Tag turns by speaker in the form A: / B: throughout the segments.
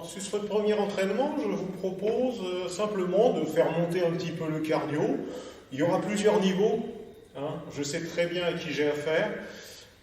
A: Alors, sur ce premier entraînement, je vous propose simplement de faire monter un petit peu le cardio. Il y aura plusieurs niveaux, hein. Je sais très bien à qui j'ai affaire.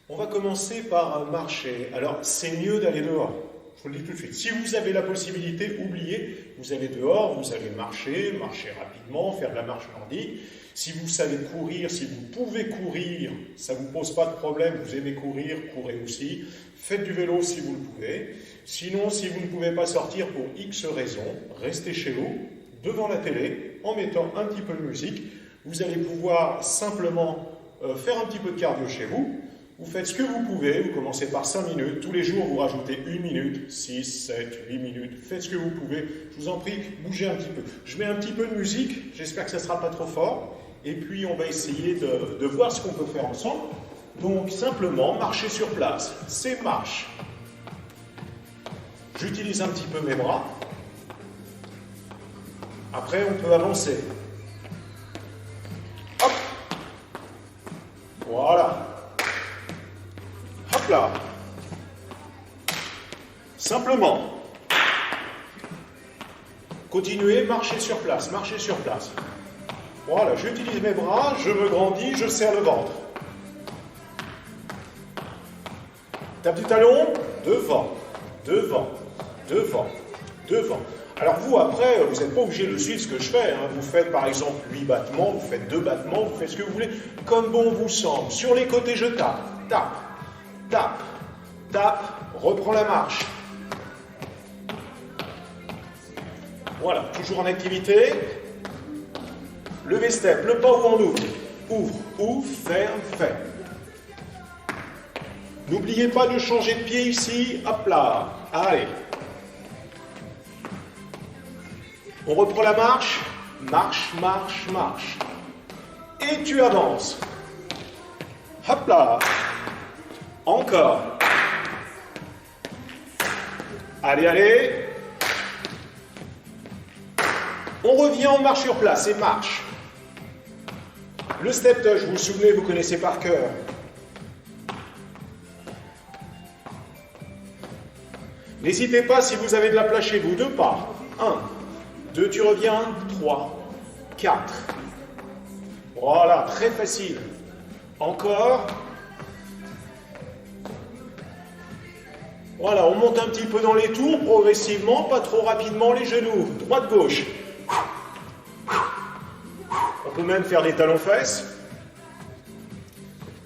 A: On va commencer par marcher. Alors, c'est mieux d'aller dehors. Je vous le dis tout de suite. Si vous avez la possibilité, oubliez, vous allez dehors, vous allez marcher rapidement, faire de la marche nordique. Si vous savez courir, si vous pouvez courir, ça ne vous pose pas de problème, vous aimez courir, courez aussi. Faites du vélo si vous le pouvez. Sinon, si vous ne pouvez pas sortir pour X raisons, restez chez vous, devant la télé, en mettant un petit peu de musique. Vous allez pouvoir simplement faire un petit peu de cardio chez vous. Vous faites ce que vous pouvez, vous commencez par 5 minutes, tous les jours vous rajoutez 1 minute, 6, 7, 8 minutes, faites ce que vous pouvez, je vous en prie, bougez un petit peu. Je mets un petit peu de musique, j'espère que ça ne sera pas trop fort, et puis on va essayer de voir ce qu'on peut faire ensemble. Donc simplement, marcher sur place, c'est marche. J'utilise un petit peu mes bras, après on peut avancer. Hop, voilà. Hop là. Simplement. Continuez, marchez sur place, marchez sur place. Voilà, j'utilise mes bras, je me grandis, je serre le ventre. Tape du talon, devant, devant, devant, devant. Alors vous, après, vous n'êtes pas obligé de suivre ce que je fais, hein. Vous faites par exemple 8 battements, vous faites 2 battements, vous faites ce que vous voulez, comme bon vous semble. Sur les côtés, je tape, tape. Tape, tape, reprends la marche. Voilà, toujours en activité. Levé step, le pas où on ouvre. Ouvre, ouvre, ferme, ferme. N'oubliez pas de changer de pied ici. Hop là. Allez. On reprend la marche. Marche, marche, marche. Et tu avances. Hop là. Encore. Allez, allez. On revient en marche sur place et marche. Le step touch, vous vous souvenez, vous connaissez par cœur. N'hésitez pas si vous avez de la place chez vous. 2 pas. 1, 2, tu reviens. 3, 4. Voilà, très facile. Encore. Voilà, on monte un petit peu dans les tours, progressivement, pas trop rapidement les genoux. Droite-gauche. On peut même faire des talons-fesses.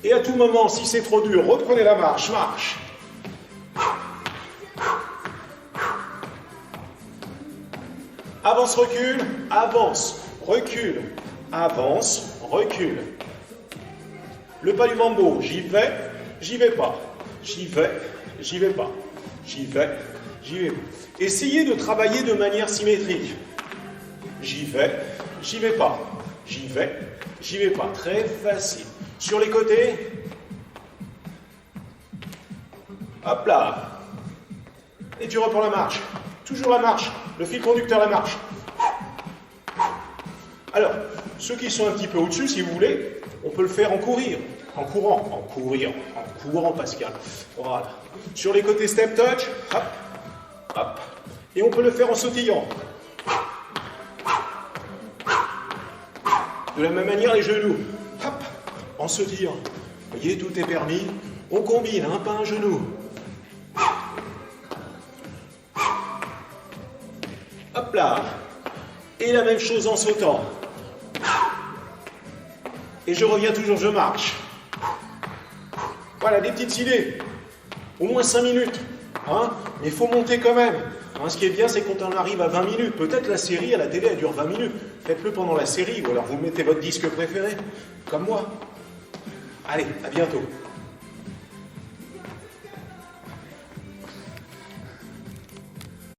A: Et à tout moment, si c'est trop dur, reprenez la marche, marche. Avance, recule, avance, recule, avance, recule. Le pas du mambo, j'y vais pas, j'y vais pas. J'y vais pas. Essayez de travailler de manière symétrique. J'y vais pas. J'y vais pas. Très facile. Sur les côtés. Hop là. Et tu reprends la marche. Toujours la marche. Le fil conducteur, la marche. Alors, ceux qui sont un petit peu au-dessus, si vous voulez, on peut le faire en courant, Pascal. Voilà. Sur les côtés step touch, hop, hop. Et on peut le faire en sautillant. De la même manière, les genoux, hop, en sautillant. Vous voyez, tout est permis. On combine, un pas, un genou. Hop là. Et la même chose en sautant. Et je reviens toujours, je marche. Voilà, des petites idées. Au moins 5 minutes. Hein, mais il faut monter quand même. Hein, ce qui est bien, c'est quand on arrive à 20 minutes. Peut-être la série à la télé, elle dure 20 minutes. Faites-le pendant la série, ou alors vous mettez votre disque préféré, comme moi. Allez, à bientôt.